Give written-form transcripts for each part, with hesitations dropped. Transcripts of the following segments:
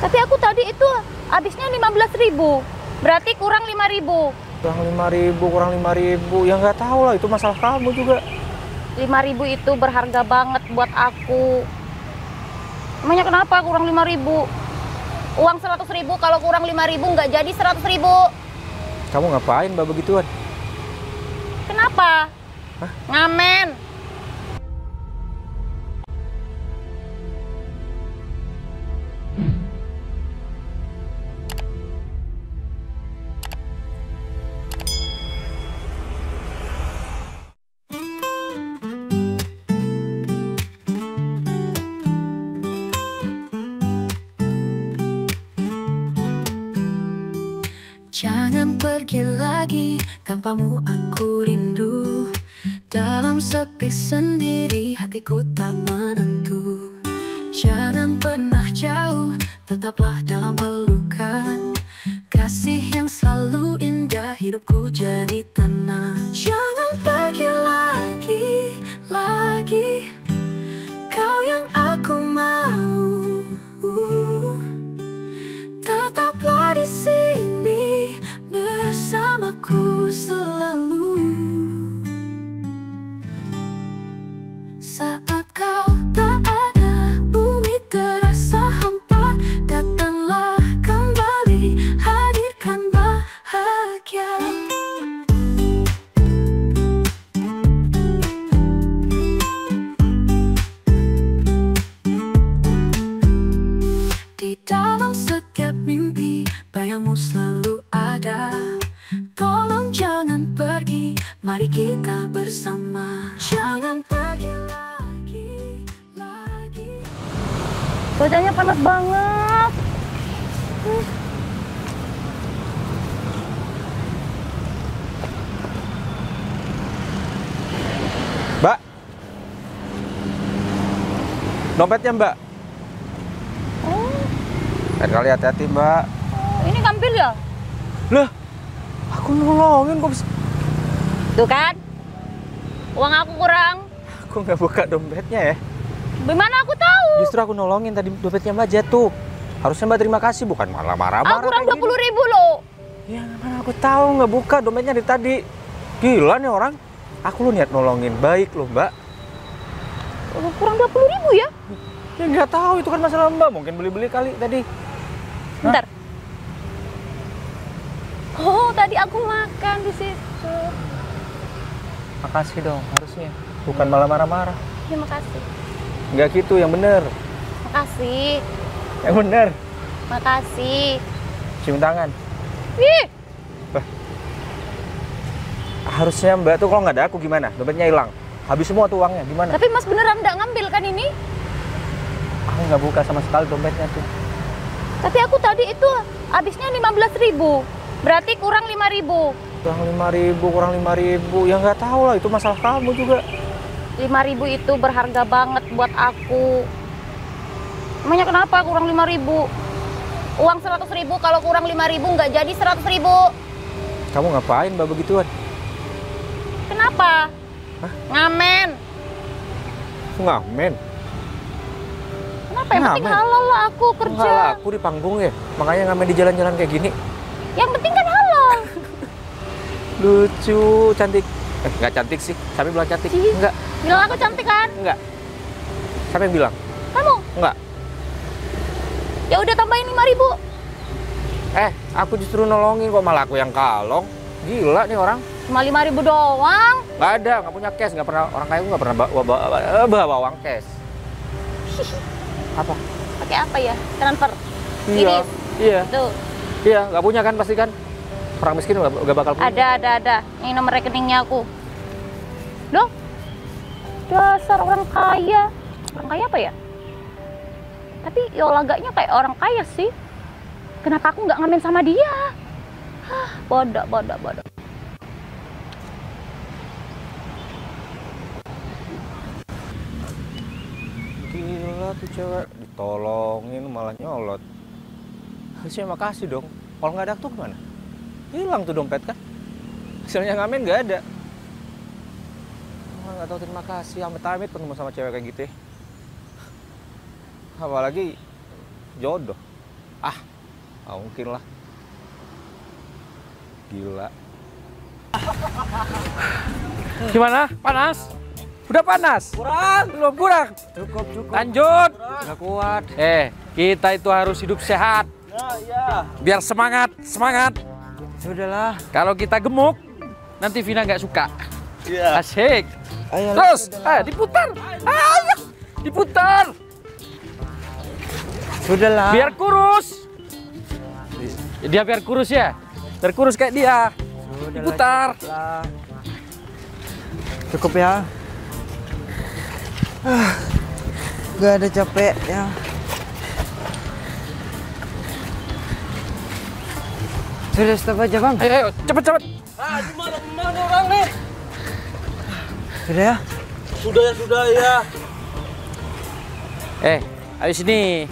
Tapi aku tadi itu habisnya 15.000. Berarti kurang 5.000. Kurang 5.000, kurang 5.000. Ya nggak tahu lah, itu masalah kamu juga. 5.000 itu berharga banget buat aku. Emangnya kenapa kurang 5.000? Uang 100.000 kalau kurang 5.000 nggak jadi 100.000. Kamu ngapain mbak begituan? Kenapa? Hah? Ngamen. Jangan pergi lagi, tanpamu aku rindu. Dalam sepi sendiri, hatiku tak menentu. Jangan pernah jauh, tetaplah dalam pelukan. Kasih yang selalu indah, hidupku jadi tenang. Jangan pergi lagi, lagi. Kau yang aku mau. Tetaplah di sini bersamaku selalu. Saat kau tak ada, bumi terasa hampa. Datanglah kembali, hadirkan bahagia. Di dalam setiap mimpi, bayangmu selalu ada. Tolong jangan pergi, mari kita bersama. Jangan pergi lagi, lagi. Cuacanya panas banget. Mbak, dompetnya mbak. Oh, Lain kali hati-hati mbak. ini ngambil ya? Lah, aku nolongin kok bisa. Tuh kan? Uang aku kurang. Aku nggak buka dompetnya ya. Gimana aku tahu? Justru aku nolongin tadi, dompetnya mbak jatuh. Harusnya mbak terima kasih, bukan malah marah-marah. Aku kurang kayak gini. 20.000 loh. Ya mana aku tahu nggak buka dompetnya dari tadi. Gila nih orang. Aku lu niat nolongin, baik loh mbak. Kurang 20.000 ya? Ya nggak tahu, itu kan masalah mbak. Mungkin beli-beli kali tadi. Bentar. Oh, tadi aku makan di situ. Makasih dong, harusnya. Bukan malah marah-marah. Terima kasih. Nggak gitu, yang bener. Makasih. Yang bener. Makasih. Cium tangan. Ih, Harusnya mbak tuh kalau nggak ada aku gimana? Dompetnya hilang. Habis semua tuh uangnya, gimana? tapi Mas beneran nggak ngambil kan ini? Aku nggak buka sama sekali dompetnya tuh. Tapi aku tadi itu habisnya 15.000. Berarti kurang 5.000. Kurang 5.000, kurang 5.000. Ya nggak tahu lah, itu masalah kamu juga. 5.000 itu berharga banget buat aku. Emangnya kenapa kurang 5.000? Uang 100.000 kalau kurang 5.000 nggak jadi 100.000. Kamu ngapain mbak begituan? Kenapa? Hah? Ngamen. Ngamen. Kenapa? Yang penting Ngamen? halal lah aku kerja. Enggak lah, aku di panggung ya. Makanya ngamen di jalan-jalan kayak gini. Yang penting kan halal. Lucu, cantik. Nggak cantik sih. Siapa yang bilang cantik? Ih. Enggak. Bilang aku cantik kan? Enggak. Siapa yang bilang? Kamu? Enggak. Ya udah tambahin 5.000. Aku justru nolongin kok, malah aku yang kalong. Gila nih orang. Cuma 5.000 doang. Nggak ada, nggak punya cash, nggak pernah, orang kaya nggak pernah bawa uang cash. Apa? Pakai apa ya? Transfer. Iya, Iris. iya, Tuh. iya, nggak punya kan pasti kan? Orang miskin nggak bakal punya. Ada. Ini nomor rekeningnya aku. Loh? Dasar orang kaya. Orang kaya apa ya? Tapi ya lagaknya kayak orang kaya sih. Kenapa aku nggak ngamen sama dia? Hah, bodoh. Gila tuh cewek, ditolongin malah nyolot. Harusnya makasih dong. Kalau nggak ada tuh kemana? Hilang tuh dompet kan? Hasilnya ngamen nggak ada. Nggak tahu terima kasih, amit-amit ketemu sama cewek kayak gitu ya. Apalagi jodoh. Ah, nggak mungkin lah. Gila. Gimana? Panas? Udah panas? Kurang. Belum kurang? Cukup. Lanjut. Nggak kuat. Kita itu harus hidup sehat. Nah, iya. Biar semangat. Sudahlah. Kalau kita gemuk, nanti Vina nggak suka. Iya. Asik. Ayo. Terus, diputar. Ayo, diputar. Sudahlah. Biar kurus. Dia biar kurus ya. Biar kurus kayak dia. Diputar. Cukup ya. Gak ada capek ya. Sudah stop aja bang. Ayo, cepet. Gimana orang nih? Sudah ya? Sudah ya. Habis ini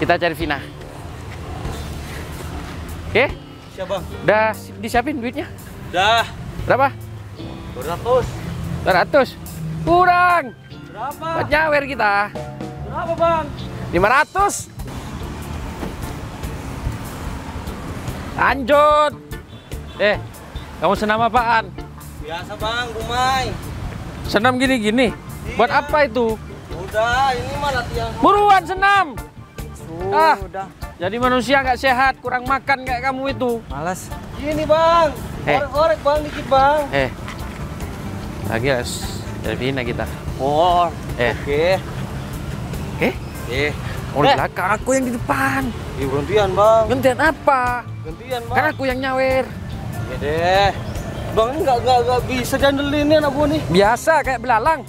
kita cari Vina. Oke? Siapa bang? Udah disiapin duitnya? Dah. Berapa? 200. 200. Kurang. Berapa? Buat nyawer kita. Berapa bang? 500. Lanjut. Kamu senam apaan? Biasa bang, Dumai. Senam gini-gini. Buat Iya. apa itu? Udah, ini mah latihan. Buruan senam. Sudah. Jadi manusia nggak sehat, kurang makan kayak kamu itu. Malas. Gini bang. Korek-korek bang, dikit bang. Lagi harus dari Vina kita. Oh, Oke. Oh, di belakang, aku yang di depan. gantian bang. Gantian apa? Gantian bang. Kan aku yang nyawer. Ya deh. Bang ini nggak bisa jandelin nih anak buah nih. Biasa kayak belalang.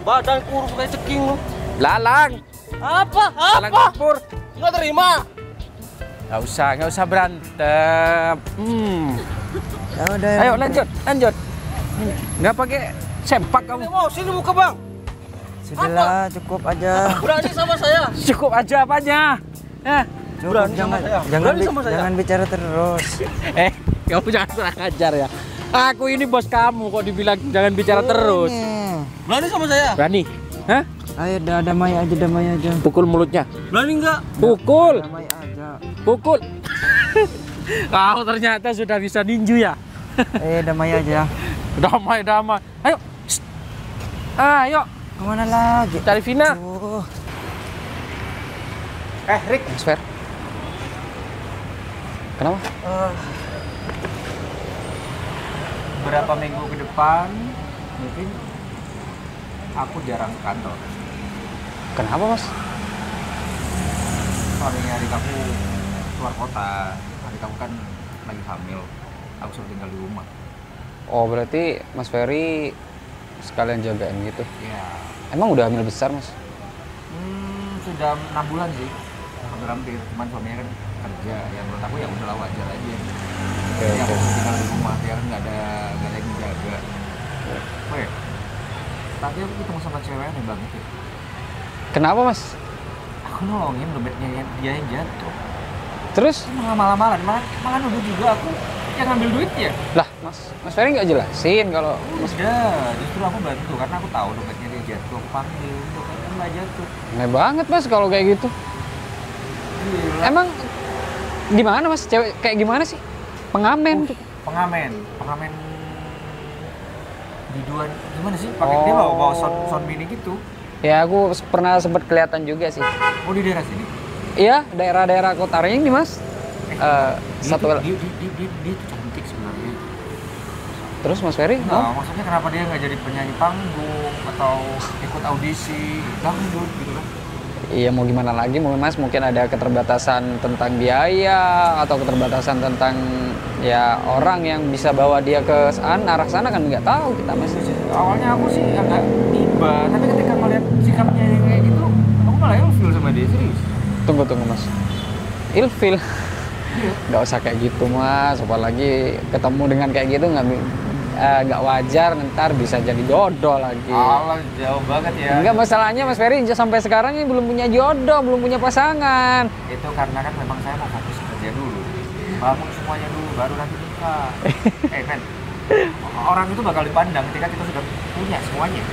Badan kurus kayak ceking lu. Belalang. Apa? Belalang kapur. Nggak terima. Nggak usah berantem. Ya udah. Ayo lanjut. Nggak pakai sempak kamu. Mau sini muka bang. Sudahlah, cukup aja. Berani sama saya. Cukup aja apanya. Cukup, Berani sama saya. Berani sama saya. jangan bicara terus. Kamu jangan kurang ajar ya. Aku ini bos kamu kok dibilang jangan bicara terus. Berani sama saya. Berani? Hah? Ayo damai aja. Pukul mulutnya. Berani nggak? Pukul. Damai aja. Pukul. Kau ternyata sudah bisa ninju ya. Damai aja. Damai. Ayo. Shh. Ayo. Kemana lagi? Cari Vina. Rick. Mas Fer. Kenapa? Berapa minggu ke depan mungkin aku jarang ke kantor. Kenapa Mas? Soalnya adik aku keluar kota. Adik aku kan lagi hamil. Aku suruh tinggal di rumah. Oh, berarti Mas Ferry sekalian jagain gitu. Ya. Emang udah hamil besar, Mas? Sudah 6 bulan sih. Hampir-hampir. Cuman suaminya kan kerja. Ya menurut aku ya udahlah wajar aja. Ya aku tinggal di rumah. Ya kan nggak ada yang menjaga. Oke. Tadi aku ketemu sama cewek aneh banget ya. Kenapa, Mas? Aku nolongin dompetnya dia yang jatuh. Terus? Malah malah nuduh juga aku yang ngambil duitnya. Lah, Mas Ferry nggak jelasin kalau Udah, justru aku bantu karena aku tahu dompetnya dia jatuh. Aku panggil, dompetnya nggak jatuh. aneh banget, Mas, kalau kayak gitu. Gila. Emang gimana, Mas? Cewek kayak gimana sih? Pengamen. Pengamen biduan gimana sih? Pakai dia bawa sound mini gitu. Ya, aku pernah sempat kelihatan juga sih. Oh di daerah sini. Iya, daerah-daerah Kota Ring nih, Mas. Satu. Dia tuh cantik sebenarnya. Terus Mas Ferry? Nah, maksudnya kenapa dia nggak jadi penyanyi panggung atau ikut audisi dangdut gitu kan? Iya, mau gimana lagi, Mas? Mungkin ada keterbatasan tentang biaya atau keterbatasan tentang ya orang yang bisa bawa dia ke arah sana kan nggak tahu kita, Mas. Awalnya aku sih agak tiba, tapi ketika melihat sikapnya yang kayak gitu, aku malah ilfil sama dia, serius. Tunggu, Mas. Ilfil? Nggak usah kayak gitu, Mas. Apalagi ketemu dengan kayak gitu nggak wajar, ntar bisa jadi jodoh lagi. Alah, jauh banget ya. Enggak, masalahnya Mas Ferry sampai sekarang ini belum punya jodoh, belum punya pasangan. Itu karena kan memang saya mau fokus kerja dulu. Bangun semuanya dulu, baru nanti nikah. Men, orang itu bakal dipandang ketika kita sudah punya semuanya.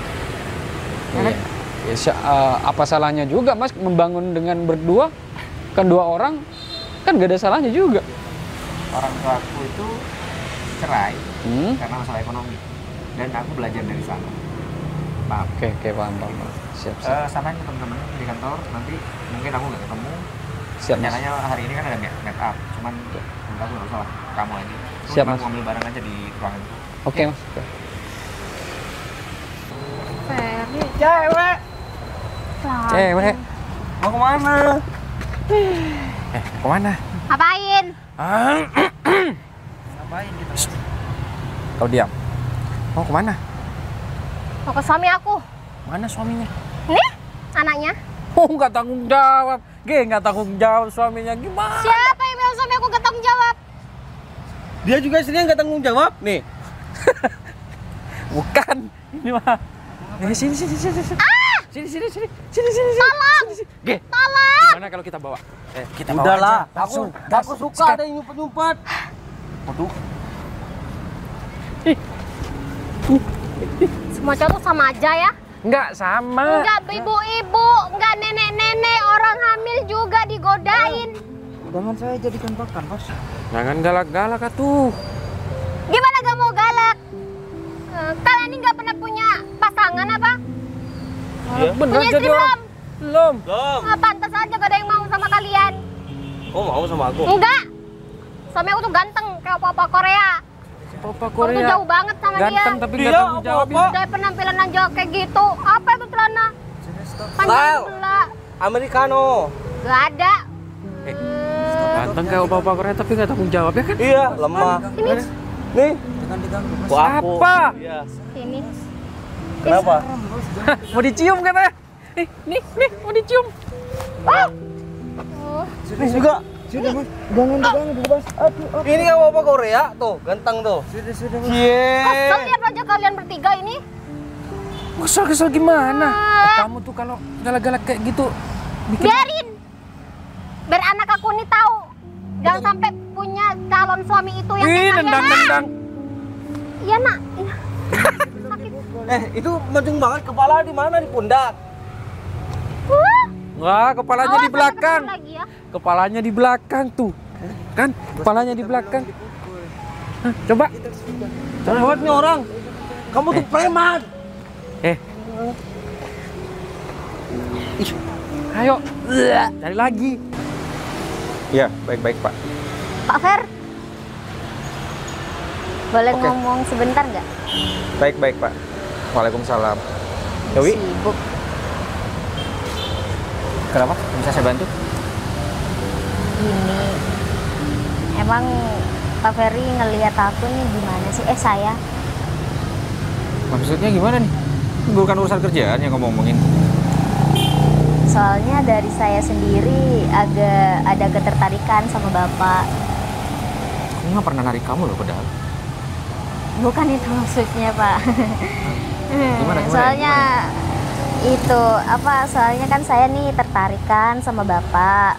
Ya kan? Ya, apa salahnya juga, Mas, membangun dengan berdua, kan dua orang Kan gak ada salahnya juga. Orang tua aku itu cerai Hmm? karena masalah ekonomi. Dan aku belajar dari sana. Paham? Oke, paham. Siap, siap. Sampai teman-teman di kantor, nanti mungkin aku nggak ketemu. Siap, Mas. Rencananya hari ini kan ada meet up, cuman menurut aku nggak usah lah, kamu aja. Terus Siap, cuma Mas. ngambil barang aja di ruangan. Oke, Mas. Oke. Ferry. Cewek, Cewek. mau kemana? Kemana? Ngapain? Ngapain kita? Kau diam. Mau kemana? Mau ke suami aku. Mana suaminya? Nih, anaknya. Oh, nggak tanggung jawab. Nggak tanggung jawab suaminya gimana? Siapa yang bilang suami aku gak tanggung jawab? Dia juga istrinya nggak tanggung jawab nih. Bukan, ini mah. Sini. Sini. Tolong! Ge, Tolong! gimana kalau kita bawa? Kita bawa Udahlah, aja. Langsung. aku suka ada yang nyumpet-nyumpet. Waduh. Semua cowok tuh sama aja ya? Nggak sama. Enggak ibu-ibu, enggak nenek-nenek, orang hamil juga digodain. Jangan saya jadikan pakan, Bos. Jangan galak-galak atuh. Gimana gak mau galak? Kalian ini nggak pernah punya pasangan apa? Iya. Bener Punya istri belum? Belum. Pantas aja gak ada yang mau sama kalian. Oh, mau sama aku? Enggak. Suami aku tuh ganteng kayak opa-opa Korea. Opa Aku tuh jauh banget sama Ganteng dia. tapi nggak tanggung jawab. Udah penampilan aja kayak gitu. Apa itu celana? Panjang sebelah. Americano. Gak ada. Ganteng kayak opa-opa Korea tapi nggak tanggung jawab ya kan? Iya, lemah. Ini, Nih, Jangan diganggu, Bos. gua aku. Apa? Iya. ini. Kenapa? Mau dicium katanya? Nih, mau dicium. Oh. Nih juga. Sudah, Bos. Jangan diganggu, Bos. Aduh. Ini kan apa Korea tuh, ganteng tuh. Sudah, Bos. Kesel Cie. lihat aja kalian bertiga ini. Kesel gimana? Ah. Kamu tuh kalau galak-galak kayak gitu bikin Biarin. Biar anak aku nih tahu. Jangan sampai punya calon suami itu yang kayak kalian. nendang. Iya nak. Iya. Sakit. Itu mencung banget, kepala di mana? Di pundak. Enggak, kepalanya Awas di sampai belakang. ketemu lagi ya. Kepalanya di belakang tuh. Kan? Kepalanya di belakang. Hah, coba. Lewat nih orang. Kamu tuh preman. Ayo. Cari lagi. Iya, baik-baik, Pak. Pak Fer. Boleh Oke. ngomong sebentar nggak? Baik-baik, Pak. Waalaikumsalam. Dewi, Sibuk. kenapa? Bisa saya bantu? Gini. Emang Pak Ferry ngelihat aku nih gimana sih? Saya. Maksudnya gimana nih? Bukan urusan kerjaan yang kamu ngomongin. Soalnya dari saya sendiri agak ada ketertarikan sama Bapak. Aku nggak pernah narik kamu loh padahal. Bukan itu maksudnya, Pak. Gimana? Soalnya itu apa? Soalnya kan saya nih tertarikan sama Bapak.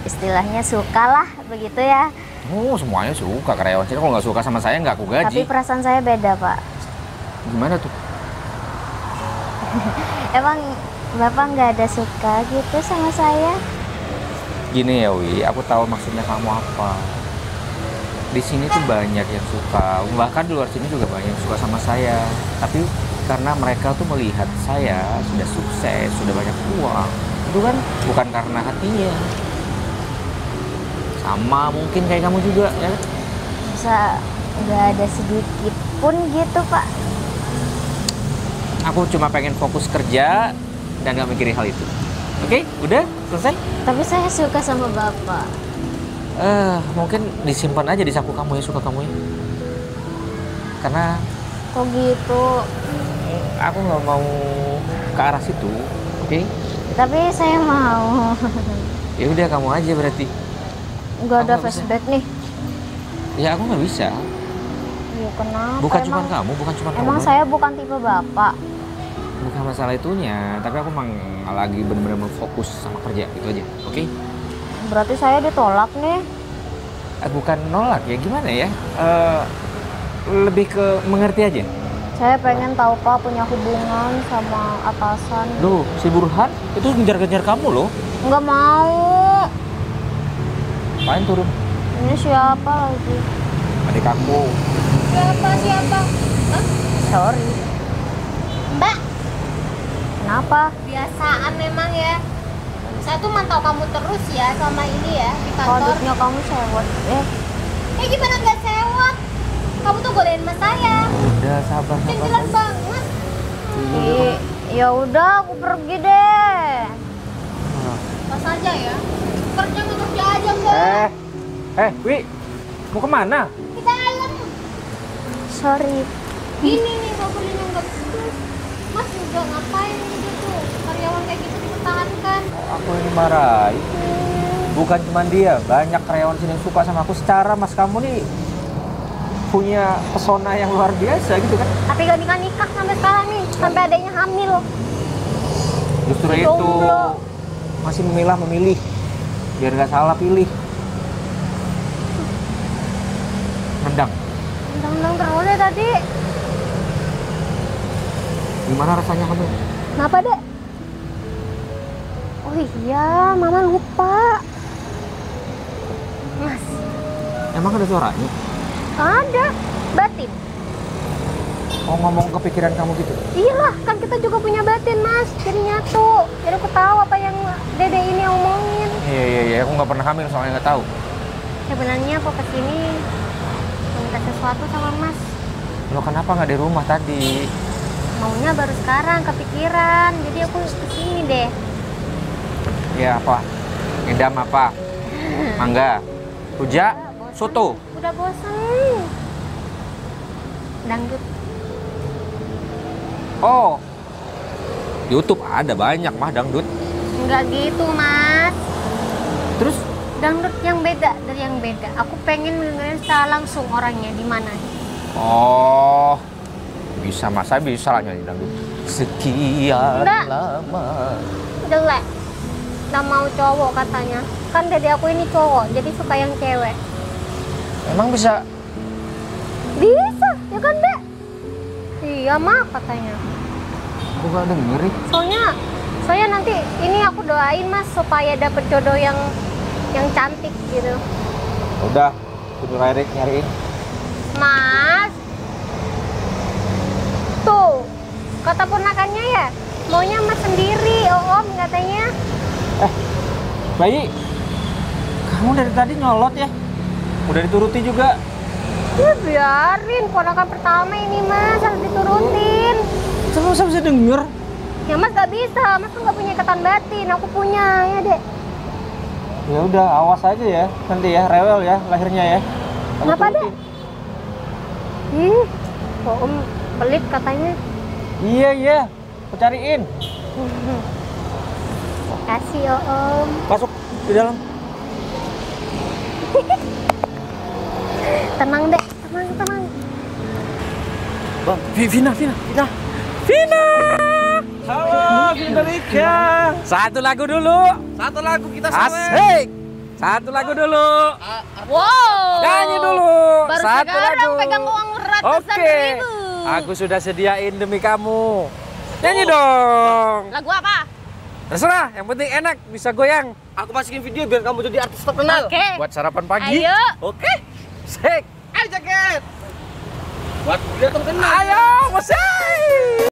Istilahnya suka lah begitu ya. Oh, semuanya suka karyawan sini. Kalau nggak suka sama saya nggak aku gaji. Tapi perasaan saya beda, Pak. Gimana tuh? Emang Bapak nggak ada suka gitu sama saya? Gini ya, Wi, aku tahu maksudnya kamu apa. Di sini tuh banyak yang suka, bahkan di luar sini juga banyak yang suka sama saya. Tapi karena mereka tuh melihat saya sudah sukses, sudah banyak uang, itu kan bukan karena hatinya. Sama mungkin kayak kamu juga, ya kan? Bisa nggak ada sedikit pun gitu, Pak? Aku cuma pengen fokus kerja dan nggak mikirin hal itu. Oke, udah selesai? Tapi saya suka sama Bapak. Mungkin disimpan aja di saku kamu ya, suka kamu ya. Karena Kok gitu? aku nggak mau ke arah situ, oke? Tapi saya mau. Ya udah kamu aja berarti. Nggak ada Kamu nggak flashback nih. Ya aku nggak bisa. Ya kenapa? Bukan cuma emang, kamu, bukan cuma kamu. emang saya bukan tipe Bapak. Bukan masalah itunya, tapi aku emang lagi bener-bener fokus sama kerja itu aja, oke? Berarti saya ditolak nih. Bukan nolak ya, gimana ya? Lebih ke mengerti aja. Saya pengen tahu Pak punya hubungan sama atasan. Loh, si Burhan itu ngejar-ngejar kamu loh. Nggak mau. Ngapain turun? Ini siapa lagi? Adik aku. Siapa? Hah? Sorry. Mbak, Kenapa? biasaan memang ya. Saya tuh mantau kamu terus ya sama ini ya di kantor. Kodoknya kamu sewot. Gimana nggak sewot? Kamu tuh godain sama saya. Udah sabar. Yang jelas banget. Ya udah, aku pergi deh. Pas aja ya. Kerja nggak kerja aja mbak. Wi, mau kemana? Di dalam. Sorry. Ini nih mobilnya nggak bagus. Mas juga ngapain gitu? Karyawan kayak gitu dipertahankan. Aku ini marahin. Bukan cuma dia, banyak karyawan sini yang suka sama aku. Secara mas kamu nih punya pesona yang luar biasa gitu kan? Tapi gak nikah sampai sekarang nih, sampai adanya hamil. Justru itu Jomblo. masih memilih biar nggak salah pilih. Rendang. Undang-undang terus ya tadi. Gimana rasanya kamu? Kenapa dek? Oh iya, mama lupa. Mas, Emang ada suaranya? ada batin. Oh, ngomong kepikiran kamu gitu? Iyalah, kan kita juga punya batin mas. Jadi nyatu. Jadi aku tahu apa yang dede ini omongin. Iya, aku nggak pernah hamil soalnya nggak tahu. Sebenarnya aku kesini minta sesuatu sama mas. Lo kenapa nggak di rumah tadi? Maunya baru sekarang kepikiran. Jadi aku kesini deh. Ya apa? Ngedam apa? Mangga? Rujak? Soto? Udah bosan. Dangdut. Oh, YouTube ada banyak mah dangdut. Enggak gitu mas. Terus? Dangdut yang beda dari yang beda. Aku pengen mendengarkan secara langsung orangnya di mana. Oh, bisa masa bisa lah nyanyi dangdut. Sekian Enggak. lama. Jelek. Nggak mau cowok katanya. Kan dede aku ini cowok, jadi suka yang cewek. Emang bisa? Bisa, ya kan dek? Iya mak katanya. Aku gak denger nih. Soalnya nanti ini aku doain mas supaya dapet jodoh yang cantik gitu. Udah, kudu Erik nyariin. Mas, tuh kata ponakannya ya, maunya mas sendiri, om katanya. Bayi, kamu dari tadi nyolot ya? Udah dituruti juga. Ya biarin, ponakan pertama ini mas harus diturutin. Terus masa bisa denger? Ya mas gak bisa, mas tuh gak punya ikatan batin, aku punya ya dek. Ya udah, awas aja ya. Nanti ya, rewel ya lahirnya ya. Aku Kenapa turutin. Ih, kok om pelit katanya. Iya, aku cariin. Kasih ya om. Masuk di dalam. Tenang dek, tenang. Bang, Vina. Halo, Vinderika. Satu lagu dulu. Satu lagu kita sama. Asik. Satu lagu dulu. Wow. Nyanyi dulu. Baru Satu sekarang lagu. pegang uang ratusan Oke. ribu. Aku sudah sediain demi kamu. Nyanyi dong. Lagu apa? Terserah, yang penting enak, bisa goyang. Aku masukin video biar kamu jadi artis terkenal. Oke. Buat sarapan pagi. Ayo. Oke. Sik. Ayo jaket. Buat dia terkenal. Ayo, masai.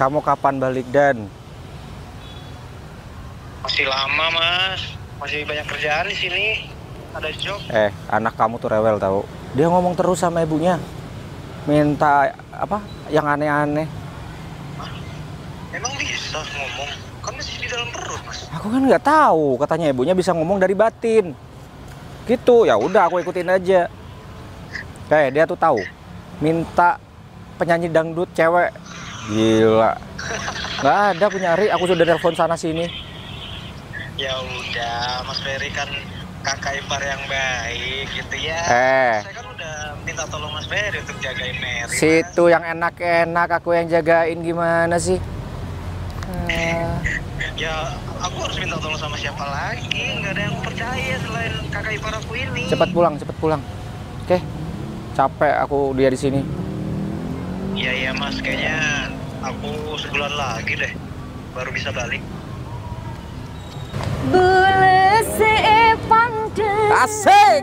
Kamu kapan balik Dan? Masih lama mas, masih banyak kerjaan di sini. Ada job. Anak kamu tuh rewel tahu. Dia ngomong terus sama ibunya. Minta apa? Yang aneh-aneh. Emang bisa ngomong? Kan masih di dalam perut, Mas. Aku kan nggak tahu, katanya ibunya bisa ngomong dari batin. Gitu, ya udah aku ikutin aja. Kayak dia tuh tahu, minta penyanyi dangdut cewek. Gila. Nggak ada aku nyari, aku sudah telepon sana sini. Ya udah, Mas Ferry kan kakak ipar yang baik gitu ya. Saya kan udah minta tolong Mas Ferry untuk jagain Mary. Situ yang enak-enak aku yang jagain gimana sih? Ya, aku harus minta tolong sama siapa lagi? Nggak ada yang percaya selain kakak ipar aku ini. Cepat pulang. Oke. Capek aku dia di sini. Iya Mas, kayaknya aku sebulan lagi deh baru bisa balik. Bule sepandeng. Asik.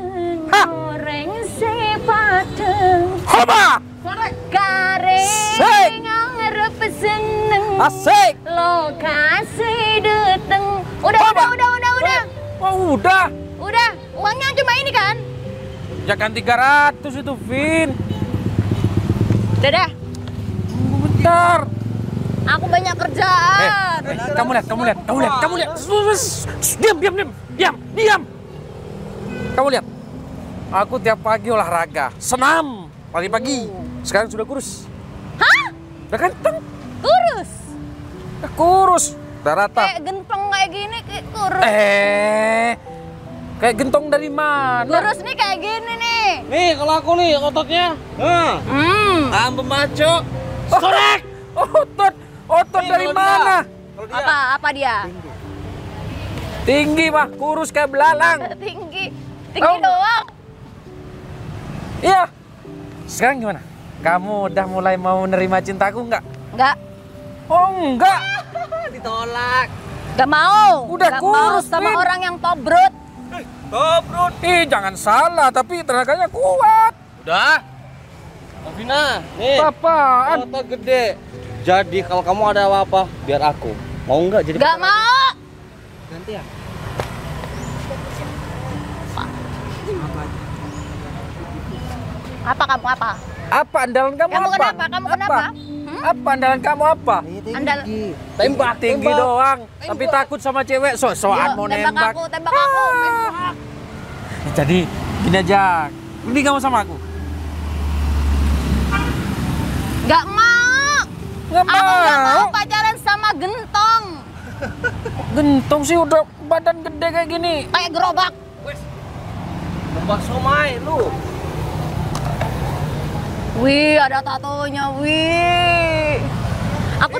Goreng sepadeng. Hoba. Kareng ngarep seneng. Asik. Lokasi deteng. Udah. Oh, udah. Udah, uangnya cuma ini kan? Ya kan 300 itu, Vin. Udah dah. Tunggu bentar. Aku banyak kerjaan. Kamu lihat. Diam. Kamu lihat. Aku tiap pagi olahraga, senam pagi-pagi. Sekarang sudah kurus. Hah? Udah ganteng. Kurus? Udah kurus. Udah rata. Kayak gentong kayak gini, kayak kurus. Kayak gentong dari mana? Kurus nih kayak gini nih. Nih kalau aku nih ototnya. Ambe maco. Korek. Otot dari mana? Apa dia? Tinggi mah, kurus kayak belalang. Tinggi doang. Iya. Sekarang gimana? Kamu udah mulai mau menerima cintaku nggak? Nggak. Oh enggak. Ditolak. Nggak mau. Udah nggak kurus, mau sama Vin. orang yang tobrut. Tobrut. Jangan salah, tapi tenaganya kuat. Udah. Vina, nih. Apaan? Otot gede. Jadi kalau kamu ada apa-apa, biar aku. Mau nggak jadi? Nggak mau. Ganti ya. Apa kamu apa? Apa andalan kamu, Kamu apa? kenapa? Kamu kenapa? Apa andalan kamu apa? Andal. Tembak tinggi doang, tapi takut sama cewek. Sosokan mau nembak. Tembak aku. Jadi gini aja, ini kamu sama aku. Nggak mau. Nggak Aku nggak mau. mau pacaran sama gentong. Gentong sih udah badan gede kayak gini. Kayak gerobak. Tembak somai lu. Wih, ada tatonya, wih. Aku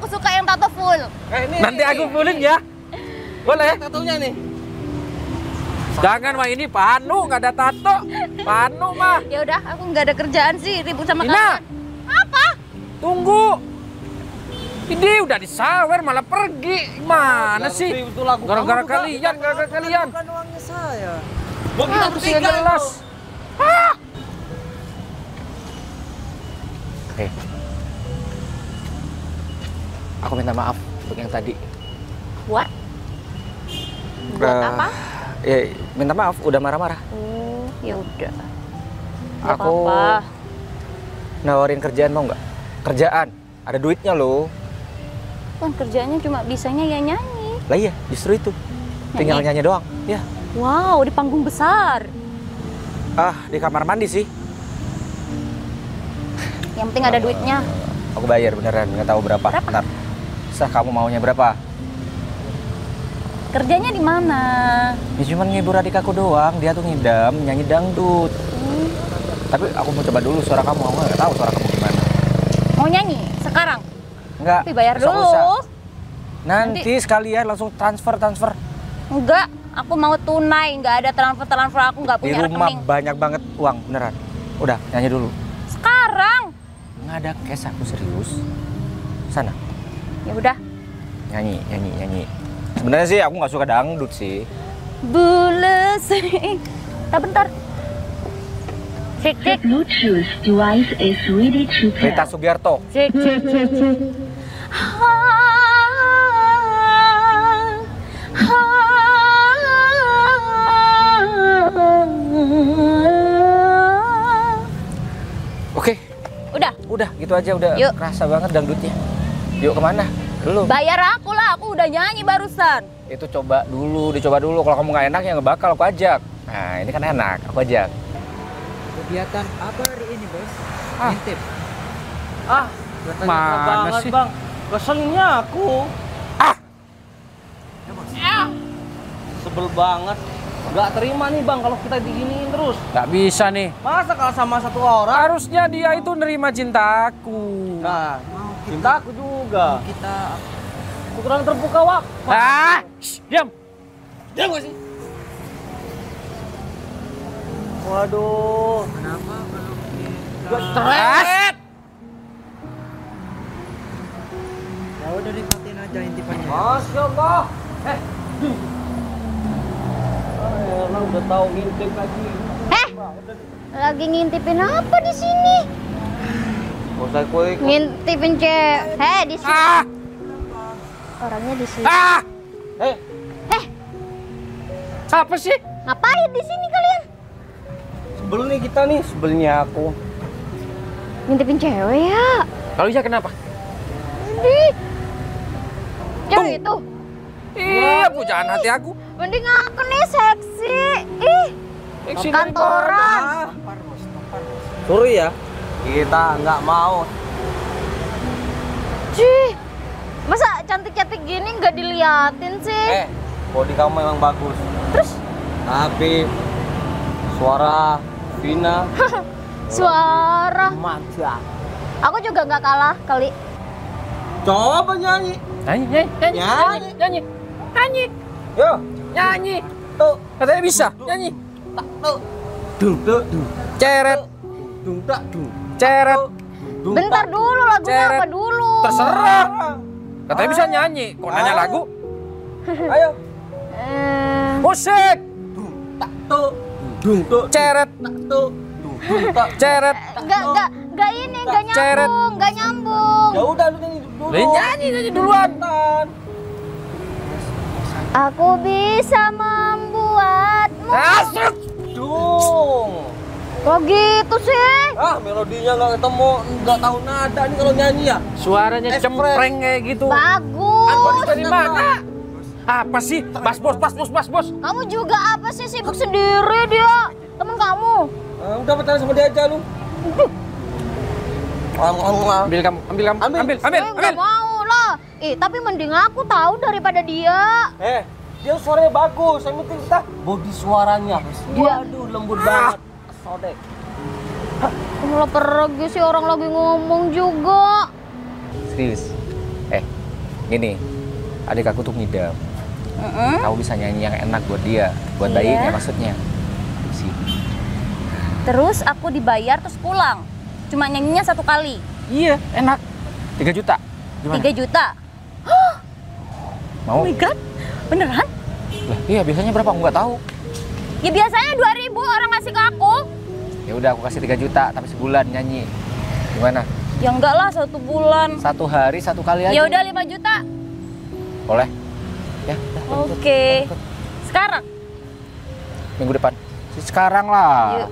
suka yang tato full. Nanti aku fullin ya. Boleh? Tatonya nih. Jangan mah, ini Panu nggak ada tato. Panu mah. Ya udah, aku nggak ada kerjaan sih, ribut sama Ina. kalian. Apa? Tunggu. Ini udah disawer malah pergi. Mana sih? Gara-gara kalian. Bukan uangnya saya. Kita Tidak jelas. Aku minta maaf untuk yang tadi. Buat apa? Ya, minta maaf, udah marah-marah. Oh, ya udah. Aku nawarin kerjaan, mau nggak? Kerjaan, ada duitnya loh. Kan kerjanya cuma bisanya ya nyanyi. Lah iya, justru itu. Tinggal nyanyi doang. Ya. Wow, di panggung besar. Di kamar mandi sih. Yang penting ada duitnya. Aku bayar beneran, nggak tahu berapa. Ntar. Kamu maunya berapa? Kerjanya di mana? Ya cuman ngibur adik aku doang, dia tuh ngidam, nyanyi dangdut. Tapi aku mau coba dulu suara kamu, aku nggak tahu suara kamu gimana. Mau nyanyi sekarang? Enggak. Tapi bayar usah. dulu. Nanti sekalian langsung transfer. Enggak, aku mau tunai, nggak ada transfer, aku nggak Di punya rumah rekening. banyak banget uang, beneran. Udah, nyanyi dulu. Sekarang? Nggak ada cash, aku serius. Sana. Ya udah. Nyanyi. Sebenarnya sih aku nggak suka dangdut sih. Bule sih. Bentar. Cek. Bluetooth device is ready to pair. Rita Sugiarto. Cek. Oke. Udah gitu aja, udah Yuk. kerasa banget dangdutnya. Yuk kemana? Belum. Bayar aku lah, aku udah nyanyi barusan. Itu dicoba dulu. Kalau kamu nggak enak ya nggak bakal aku ajak. Nah, ini kan enak, aku ajak. Kegiatan apa hari ini, Bos? Ngintip. Mana sih? Bang. Keselnya aku. Sebel banget. Gak terima nih Bang kalau kita diginiin terus. Gak bisa nih. Masa kalah sama satu orang? Harusnya dia itu nerima cintaku. Nah, cintaku juga. Kita Aku kurang terbuka waktu. Diam. Diam gak sih? Waduh. kenapa belum Gak kita? seret. Ya udah nikmatin aja intipannya. Masya Allah. Elah udah tahu ngintip lagi. Lagi ngintipin apa di sini? Gak usah ikut. Ngintipin cewek. Di sini. Orangnya di sini. Apa sih? Ngapain di sini kalian? Sebel nih kita nih, sebelnya aku. Ngintipin cewek ya? Kalau iya kenapa? Cewek itu. Iya, pujaan hati aku. Mending aku nih seksi. Ih, kantoran. Tampar, Bos. Suruh ya? Kita nggak mau. Cih, masa cantik-cantik gini nggak diliatin sih? Body kamu memang bagus. Terus? Tapi suara Vina. Suara. Maja. Aku juga nggak kalah kali. Coba nyanyi. Nyanyi. Yo. Nyanyi. Tuh. Katanya bisa. Nyanyi. Tuh. Dung dung dung. Ceret. Dung tak dung. Ceret. Bentar dulu, lagunya Ceret. apa dulu? Terserah. Katanya bisa nyanyi. Kok nanya lagu? Ayo. Musik. Tak tuh. Dung tuh. Ceret. Tak tuh. Dung tak. Ceret. Nggak ini, nggak Ceret. nyambung, nggak nyambung. Ya udah lu nyanyi dulu. Nyanyi duluan. Aku bisa membuatmu. Asuk. Dung. Kok gitu sih? Melodinya nggak ketemu, nggak tahu nada nih kalau nyanyi ya. Suaranya cempreng kayak gitu. Bagus. Dari mana? Apa sih? Mas bos. Kamu juga apa sih, sibuk sendiri dia? Temen kamu. Udah pacaran sama dia aja lu. Ambil kamu. Nggak mau lah. Tapi mending aku tahu daripada dia. Dia suaranya bagus. Yang penting kita body suaranya. Waduh, lembut banget. Sodek. Malah pergi sih, orang lagi ngomong juga. Serius. Gini. Adik aku tuh ngidam. Kamu bisa nyanyi yang enak buat dia, buat bayinya maksudnya. Sih. Terus aku dibayar terus pulang. Cuma nyanyinya 1 kali. Iya, enak. 3 juta. Gimana? 3 juta. Mau? Oh my god, beneran? Lah, iya biasanya berapa? Aku nggak tahu. Ya biasanya 2.000 orang ngasih ke aku. Ya udah aku kasih 3 juta, tapi sebulan nyanyi. Gimana? Ya enggak lah, 1 bulan. 1 hari 1 kali aja. Ya udah 5 juta. Boleh? Ya. Oke. Sekarang? Minggu depan. Sekarang lah. Yuk.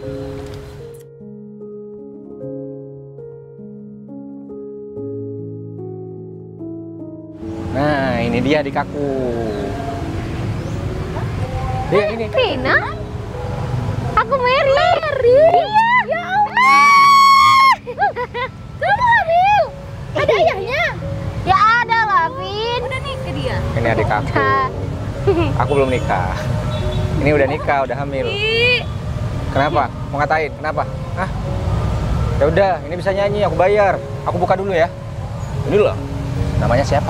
Nah, ini dia adik aku. Iya, ini. Vina? Aku Mary. Iya. Ya Allah. Kamu hamil? Ada ayahnya? Ya ada lah, Vin. Udah nikah dia? Ini adik aku. Aku belum nikah. Ini udah nikah, udah hamil. Kenapa? Mau ngatain? Kenapa? Hah? Ya udah, ini bisa nyanyi, aku bayar. Aku buka dulu ya. Ini loh. Namanya siapa?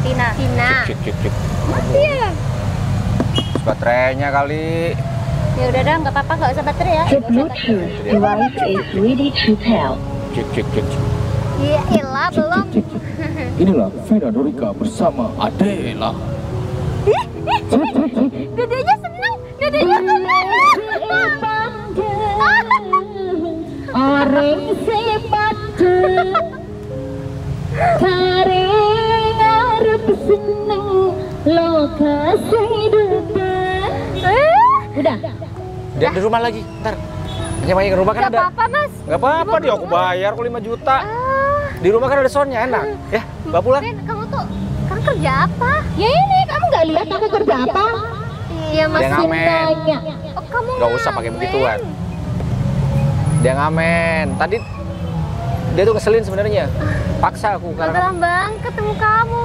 Vina. Cik. Mati ya? Baterainya kali. Ya udah dah, nggak apa-apa, nggak usah baterai ya. The Bluetooth device is ready to pair. Cik. Iya, ilah belum. Inilah Vina Dorika bersama Adela. Dedenya seneng. Orang sepatu taring arep seneng lokasi depan. Udah. Dia di rumah lagi, ntar. Nyanyi ke rumah kan Gak ada. apa-apa, Mas. Gak apa-apa, dia aku bayar kok 5 juta. Di rumah kan ada soundnya, enak. Ya, bawa pulang. Vin, kamu tuh kerja apa? Ya ini kamu nggak lihat aku kerja apa? Iya Mas. Dia ngamen. Tanya. Oh, kamu Gak usah pakai begituan. Dia ngamen. Tadi dia tuh ngeselin sebenarnya. Paksa aku karena Kebetulan banget ketemu kamu.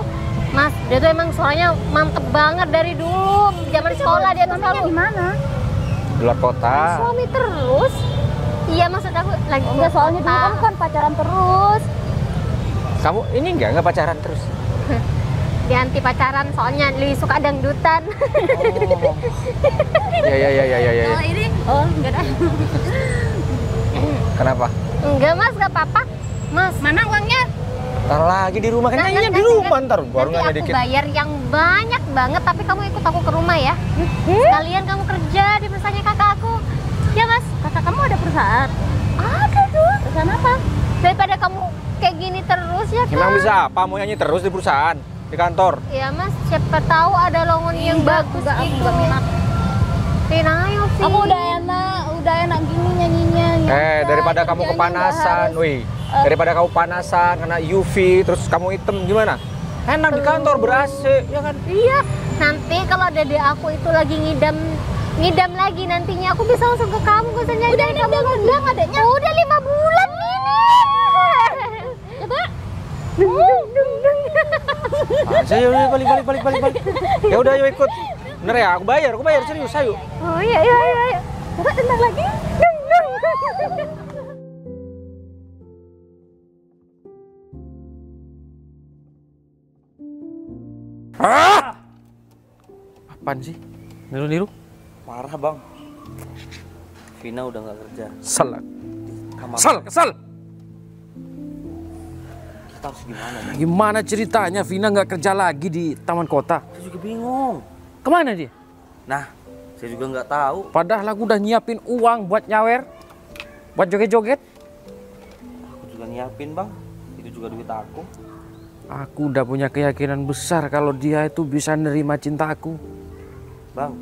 Mas, dia tuh emang suaranya mantep banget dari dulu. Zaman sekolah dia tuh selalu di mana? di luar kota. Suami terus. Iya maksud aku lagi Enggak, soalnya dulu kamu kan pacaran terus. Kamu ini enggak pacaran terus? dia anti pacaran soalnya lebih suka dangdutan. Ya. Kalau ini enggak ada. Kenapa? Enggak Mas, enggak apa-apa. Mas, mana uangnya? Ntar lagi di rumah, kan nyanyinya di rumah ntar baru nanya Nanti aku dikit. bayar yang banyak banget, tapi kamu ikut aku ke rumah ya. Sekalian kamu kerja di perusahaannya kakak aku. Ya Mas, Kakak kamu ada perusahaan? ada tuh. Perusahaan apa? Daripada kamu kayak gini terus ya kan? Emang bisa apa? Mau nyanyi terus di perusahaan? Di kantor? Ya Mas, siapa tahu ada lowongan yang bagus Enggak, aku gitu. enggak minat. Ayo sih. Aku udah enak gini nyanyinya. Daripada kamu kepanasan, wih. Daripada kamu panasan, kena UV, terus kamu hitam gimana? Enak di kantor ber-AC, ya kan? Iya, nanti kalau dede aku itu lagi ngidam lagi nantinya aku bisa langsung ke kamu, gak usah nyanyi kamu ngundang adeknya. Udah 5 bulan ini. Coba. Saya balik. Ya udah, ayo ikut. Bener ya, aku bayar serius, ayo. Oh iya. Coba tendang lagi. Apaan sih? Niru-niru? Parah bang. Vina udah nggak kerja. Kesel. Kita harus gimana bang? Gimana ceritanya Vina nggak kerja lagi di taman kota? Saya juga bingung. Kemana dia? Nah, saya juga nggak tahu. Padahal aku udah nyiapin uang buat nyawer, buat joget-joget. Aku juga nyiapin bang. Itu juga duit aku. Aku udah punya keyakinan besar kalau dia itu bisa nerima cinta aku. Bang,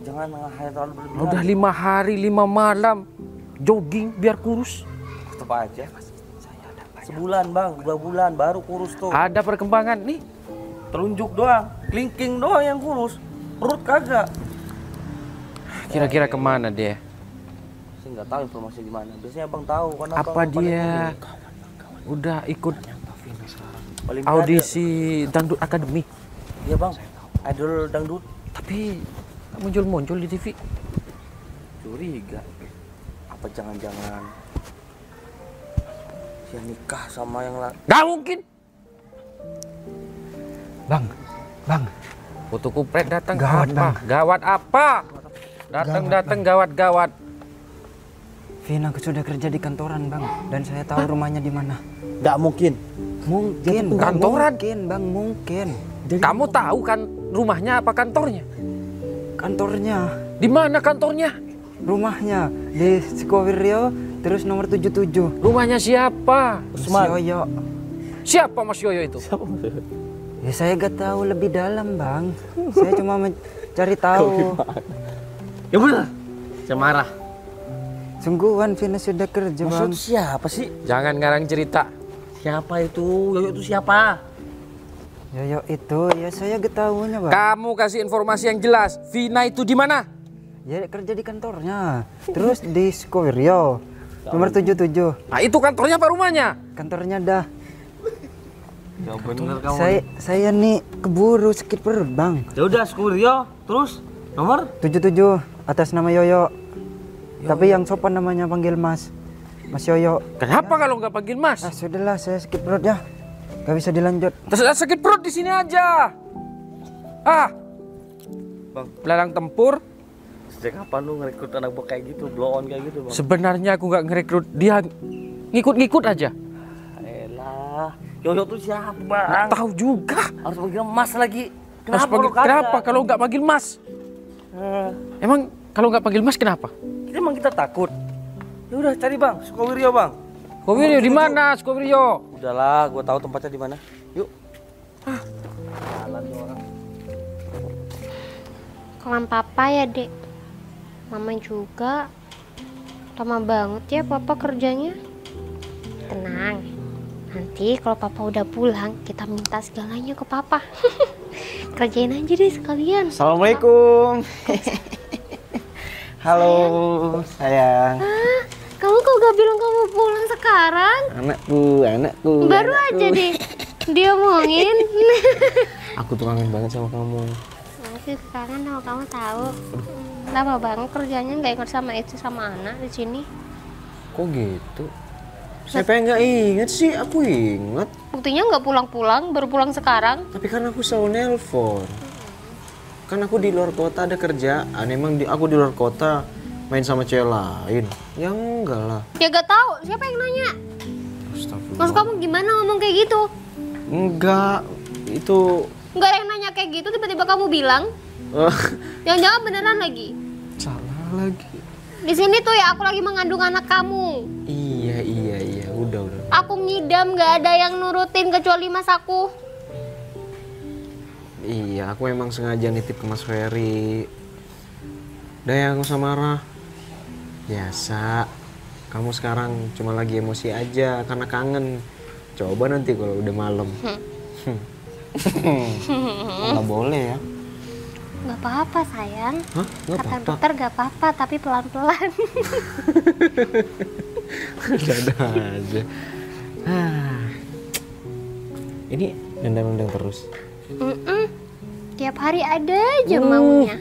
jangan ngahayal terlalu berlebihan. Udah 5 hari 5 malam jogging biar kurus. Tetep aja. Sebulan bang, 2 bulan baru kurus tuh. Ada perkembangan nih. Telunjuk doang, kelingking doang yang kurus. Perut kagak. Kira-kira kemana dia? Saya nggak tahu informasi di mana. Biasanya abang tahu kan. Apa dia udah ikut Paling audisi Dangdut Academy? Iya bang, idol dangdut. Tapi muncul-muncul di TV. Curiga. Apa jangan-jangan dia nikah sama yang lain? Gak mungkin. Bang. Foto kupret datang. Gawat, apa? Bang. Gawat apa? Datang gawat. Vina sudah kerja di kantoran bang, dan saya tahu rumahnya di mana. Nggak mungkin. Mungkin. Bang, Kantoran? Mungkin bang, mungkin. Kamu tahu kan rumahnya apa kantornya? Kantornya, Di mana kantornya? rumahnya di Sukowiryo, terus nomor 77. Rumahnya siapa? Mas Yoyo. Siapa Mas Yoyo itu? Ya saya gak tahu lebih dalam bang. Saya cuma mencari tahu. Ya benar. Saya marah. Sungguhan Vina sudah kerja bang. Maksud siapa sih? Jangan ngarang cerita. Siapa itu? Yoyo itu siapa? Yoyo itu ya saya gak tahunya bang. Kamu kasih informasi yang jelas. Vina itu di mana? Ya kerja di kantornya. Terus di Sukowiryo, nomor 77. Nah itu kantornya apa rumahnya? Kantornya dah. Ya bener kamu. Saya nih keburu sakit perut bang. Ya udah Sukowiryo, terus nomor 77 atas nama Yoyo. Tapi yang sopan namanya panggil Mas Yoyo. Kenapa kalau nggak panggil Mas? Ah sudahlah, saya sakit perut ya. Gak bisa dilanjut. Terus sakit perut di sini aja. Bang, Belalang tempur. sejak kapan lu ngerekrut anak buah kayak gitu, blow on kayak gitu bang? Sebenarnya aku nggak ngerekrut dia, ngikut-ngikut aja. Elah, Yoyo tuh siapa Nggak bang? tahu juga. Harus panggil Mas lagi. Harus panggil, kenapa kalau nggak panggil Mas? Emang kalau nggak panggil Mas kenapa? Emang kita takut? Ya udah cari bang, Sukowiryo bang. Sukowiryo di mana? Sukowiryo. Udahlah, gua tahu tempatnya di mana. Yuk. Jalan tuh orang. Kelam papa ya dek. Mama juga. Lama banget ya papa kerjanya. Tenang. Nanti kalau papa udah pulang, kita minta segalanya ke papa. Kerjain aja deh sekalian. Assalamualaikum. Halo, sayang. Kamu kok gak bilang kamu pulang sekarang? Anakku. Baru aja deh dia omongin. Aku tuh kangen banget sama kamu. Masih kangen sama kamu tahu. Lama banget kerjanya nggak ingat sama itu sama anak di sini. Kok gitu? Siapa yang nggak inget sih? Aku inget. Buktinya nggak pulang-pulang, baru pulang sekarang. Tapi kan aku selalu nelpon. Kan aku di luar kota ada kerjaan. Emang aku di luar kota main sama cewek lain? Ya enggak lah. Ya gak tahu. Siapa yang nanya? Astagfirullah. Maksud kamu gimana ngomong kayak gitu? Enggak. Itu. Enggak ada yang nanya kayak gitu. Tiba-tiba kamu bilang. Jangan-jangan beneran lagi. Salah lagi. Di sini tuh ya aku lagi mengandung anak kamu. Iya. Udah. Aku ngidam, gak ada yang nurutin kecuali mas aku. Iya, aku emang sengaja nitip ke Mas Ferry. Udah ya, nggak usah marah. Biasa. Kamu sekarang cuma lagi emosi aja karena kangen. Coba nanti kalau udah malam. Nggak boleh ya. Gak apa-apa sayang. Hah? Nggak Kata apa-apa? dokter gak apa-apa, tapi pelan-pelan. Ada aja. Ini nendang-nendang terus. Tiap hari ada aja maunya.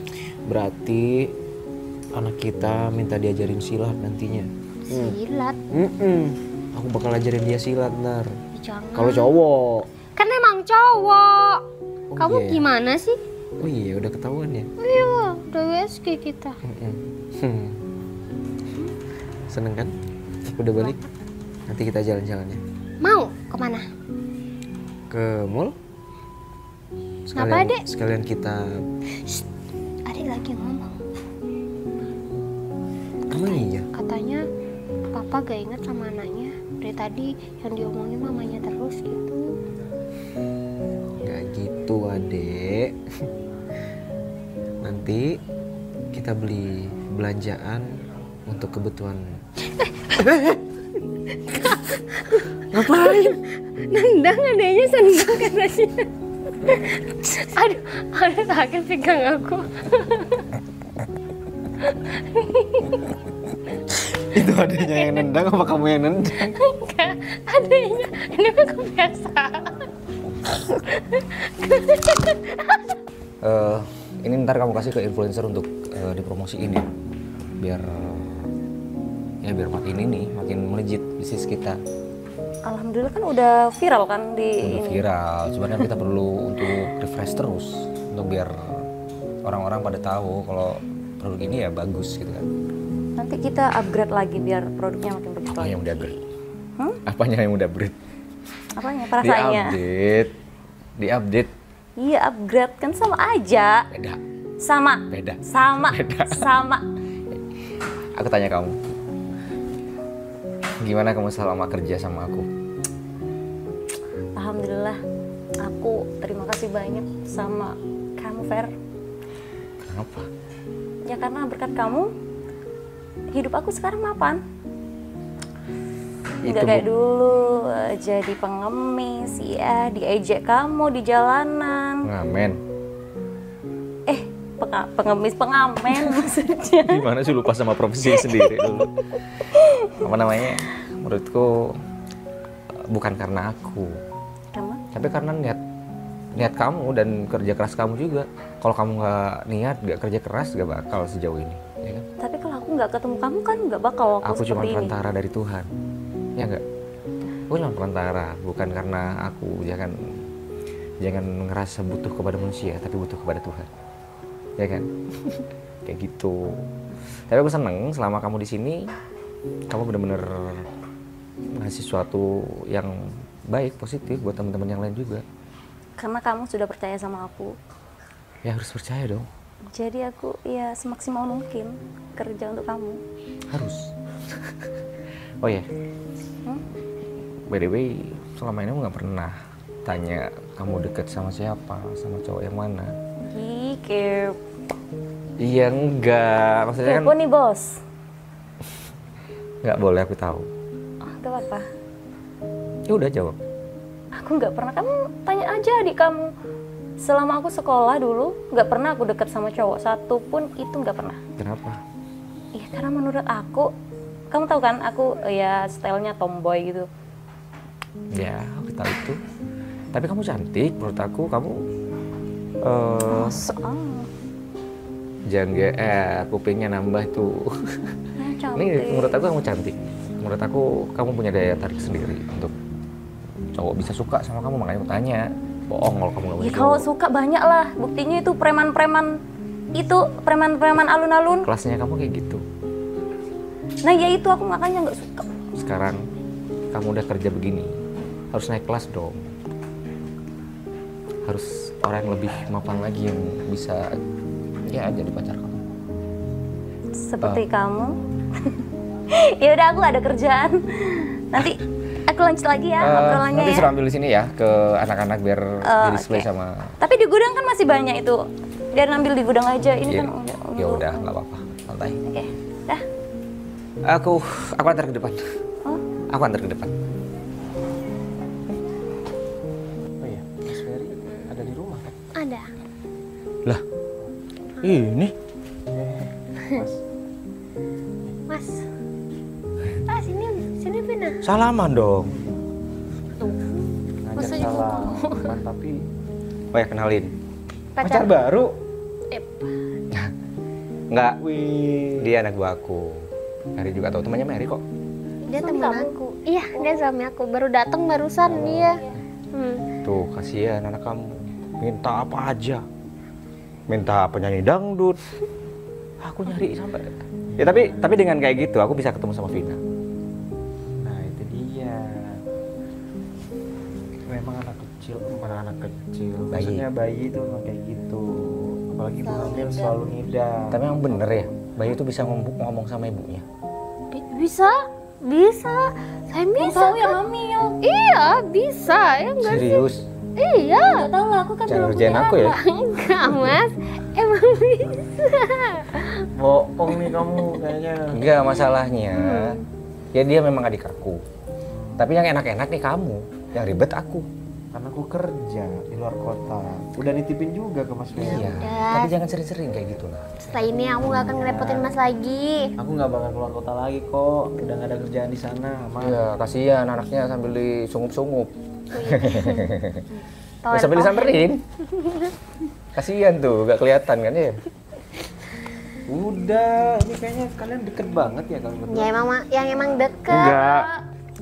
Berarti anak kita minta diajarin silat nantinya. Silat? Aku bakal ajarin dia silat ntar. Jangan. Kalau cowok. Kan emang cowok. Kamu iya. gimana sih? Oh iya, udah ketahuan ya? Iya, udah WSG kita. Seneng kan? Aku udah balik. Nanti kita jalan-jalannya. Mau kemana? Ke mall? Kenapa, Adek? Sekalian kita... Adik lagi ngomong. Emang iya? Katanya papa gak inget sama anaknya. Dari tadi yang diomongin mamanya terus gitu. Gak gitu, Adek. Nanti kita beli belanjaan untuk kebutuhan. Ngapain? Nendang adanya sendang katanya. Aduh sakit pegang aku. Itu adanya yang nendang apa kamu yang nendang? Enggak, adanya. Ini mah kebiasaan. Ini ntar kamu kasih ke influencer untuk dipromosiin ya, biar makin melejit bisnis kita. Alhamdulillah kan udah viral kan di Udah viral, sebenarnya kita perlu untuk refresh terus untuk biar orang-orang pada tahu kalau produk ini ya bagus gitu kan. Nanti kita upgrade lagi biar produknya makin bagus. Apa yang udah upgrade? Apanya yang udah upgrade? Apanya? Perasaannya? Diupdate. Iya, upgrade kan sama aja. Beda. Sama. Beda. Sama. Beda. Sama. Aku tanya kamu, gimana kamu selama kerja sama aku? Alhamdulillah, aku terima kasih banyak sama kamu, Fer. Kenapa? Ya karena berkat kamu, hidup aku sekarang mapan. Nggak kayak dulu jadi pengemis, ya diejek kamu di jalanan. Ngamen. Pengemis pengamen maksudnya. Gimana sih lupa sama profesi sendiri dulu? Apa namanya? Menurutku bukan karena aku. Kenapa? Tapi karena niat kamu dan kerja keras kamu juga. Kalau kamu nggak niat, nggak kerja keras, nggak bakal sejauh ini, ya kan? Tapi kalau aku nggak ketemu kamu kan nggak bakal Aku cuma seperti ini. perantara dari Tuhan, ya nggak? Aku cuma perantara, bukan karena aku. Jangan ngerasa butuh kepada manusia, tapi butuh kepada Tuhan, ya kan? Kayak gitu. Tapi aku seneng selama kamu di sini, kamu bener-bener ngasih sesuatu yang baik, positif buat teman-teman yang lain juga. Karena kamu sudah percaya sama aku. Ya harus percaya dong. Jadi aku ya semaksimal mungkin kerja untuk kamu. Harus. Oh ya. By the way, selama ini aku nggak pernah tanya kamu deket sama siapa, sama cowok yang mana. Ih, kepo. Iya enggak, maksudnya kan. Kepo nih bos. Nggak boleh aku tahu. Oh, gak apa-apa. Ya Ya udah jawab. Aku nggak pernah. Kamu tanya aja adik kamu. Selama aku sekolah dulu, nggak pernah aku deket sama cowok satu pun, itu nggak pernah. Kenapa? Iya karena menurut aku, kamu tahu kan aku ya stylenya tomboy gitu. Ya, aku tahu itu. Tapi kamu cantik menurut aku. Kamu jangan kupingnya nambah tuh. Ini menurut aku kamu cantik. Menurut aku kamu punya daya tarik sendiri untuk cowok bisa suka sama kamu, makanya aku tanya. Bohong kalau kamu nggak Ya kalau suka banyak lah. Buktinya itu preman-preman alun-alun. Kelasnya kamu kayak gitu. Nah ya itu aku makanya nggak suka. Sekarang kamu udah kerja begini, harus naik kelas dong. Harus orang yang lebih mapan lagi yang bisa ya jadi pacar kamu. Seperti kamu. Ya udah aku ada kerjaan. Nanti aku lanjut lagi ya obrolannya nanti ya. suruh ambil di sini ya ke anak-anak biar di display sama. Tapi di gudang kan masih banyak itu. Biar ngambil di gudang aja. Ini kan Ya udah nggak apa-apa, santai. Oke, dah. Aku antar ke depan. Oh? Aku antar ke depan. Oh iya, Mas Ferry ada di rumah kan? Ada. Lah, ini Mas. Sini Vina. salaman dong. Ngajak salaman tapi Oh ya, kenalin. Pacar baru. Enggak, dia anak buahku. Mary juga tahu, temannya Mary kok. Dia teman aku. Iya, dia suami aku. Baru datang barusan dia. Tuh, kasihan anak kamu. Minta apa aja. Minta penyanyi dangdut. Aku nyari sampai. Ya tapi dengan kayak gitu aku bisa ketemu sama Vina. Nah itu dia. Memang anak kecil, maksudnya bayi itu memang kayak gitu. Apalagi hamil selalu ngidam. Tapi emang bener ya, bayi itu bisa ngomong sama ibunya. Bisa. Saya bisa. Tahu ya hamil. Iya, bisa. Ya enggak sih? Serius? Iya. Nggak tahu lah, aku kan Jangan belum ngerjain punya aku ya. Enggak, Mas. Emang bisa. Bohong nih kamu kayaknya. Enggak, masalahnya ya dia memang adik aku. Tapi yang enak-enak nih kamu, yang ribet aku. Karena aku kerja di luar kota. Udah nitipin juga ke Mas Ferry. Iya. Tapi jangan sering-sering kayak gitu lah. Setelah ini aku nggak akan ngerepotin Mas lagi. Aku nggak bakal keluar kota lagi kok. Udah nggak ada kerjaan di sana, Mas. Iya, kasihan anaknya sambil disungup-sungup. Tower Sambil disamperin. Kasihan tuh, gak kelihatan kan ya? Udah, ini kayaknya kalian deket banget ya kalau berdua. Ya yang emang deket. Enggak.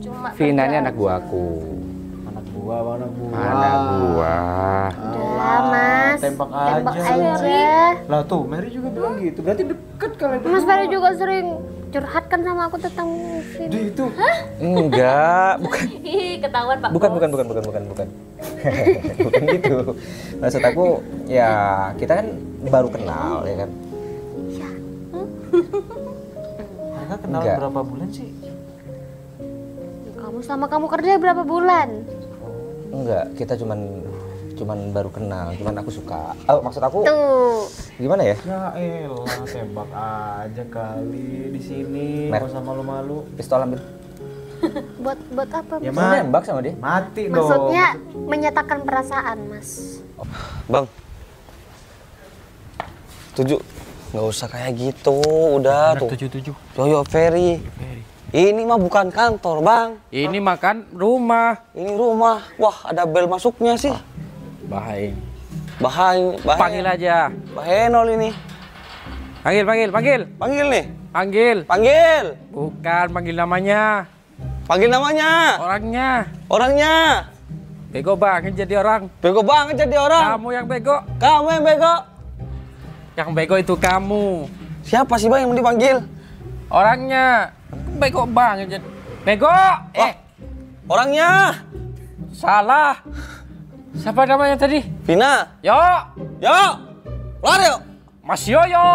Cuma Vina ini anak buahku. Anak buah. Anak buah. Udah, Mas. Tembak aja. Lah tuh, Mary juga bilang gitu. Berarti deket kalian berdua. Mas Ferry juga sering curhatkan sama aku tentang Vina. Itu. Enggak, bukan. Ih, ketahuan Pak. Bukan. Bukan gitu. Maksud aku ya kita kan baru kenal ya kan. Mereka kenal Enggak. berapa bulan sih? Kamu kerja berapa bulan? Enggak, kita cuman baru kenal, cuman aku suka. Oh, maksud aku Tuh. gimana ya? Ya elah, tembak aja kali di sini. Mer. Gak usah malu-malu. Pistol ambil. Buat apa? Ya Kamu nembak sama dia? mati dong. Maksudnya menyatakan perasaan, Mas. Bang, setuju. Nggak usah kayak gitu, udah tuh. 77. Yoyo Ferry. Ini mah bukan kantor, Bang. Ini makan rumah. Ini rumah. Wah, ada bel masuknya sih. Bahaya. Bahaya. Panggil aja. Bahenol ini. Panggil. Panggil nih. Panggil. Panggil. Bukan panggil namanya. Panggil namanya. Orangnya. Bego banget jadi orang. Bego banget jadi orang. Kamu yang bego. Kamu yang bego. Yang bego itu kamu. Siapa sih, Bang, yang dipanggil? Orangnya. Bego banget jadi. Bego. Orangnya. Salah. Siapa namanya tadi? Vina. Yo. Keluar yuk. Mas Yoyo.